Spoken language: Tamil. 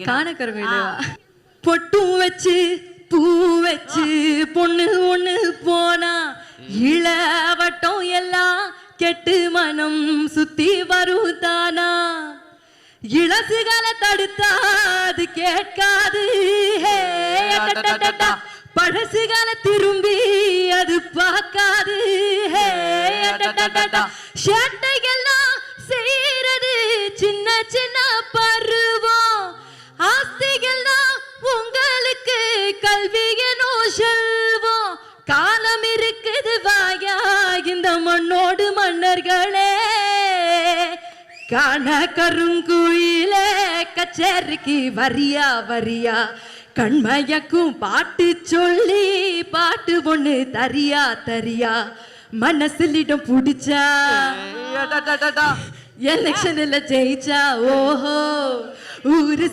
காணக்கருமையில பொட்டும் வச்சு பூ வச்சு பொண்ணு ஒண்ணு போனா இளவட்டம் எல்லாம் கெட்டு மனம் சுத்தி வருதானா இளசுகளை தடுத்தா அது கேட்காது பழசுகளை திரும்பி அது பார்க்காது சேட்டைகள்லாம் செய்யறது சின்ன சின்ன பருவம் ஆஸ்திகள்லாம் உங்களுக்கு கல்வியனோ செல்வம் காலம் இருக்குது வாயா இந்த மண்ணோடு மன்னர்களே காண கருங்குயிலே கச்சேரிக்கு வரியா வரியா கண்மயக்கும் பாட்டு சொல்லி பாட்டு ஒண்ணு தரியா தரியா மனசுலிடம் புடிச்சா எலெக்ஷன்ல ஜெயிச்சா ஓஹோ ஊரு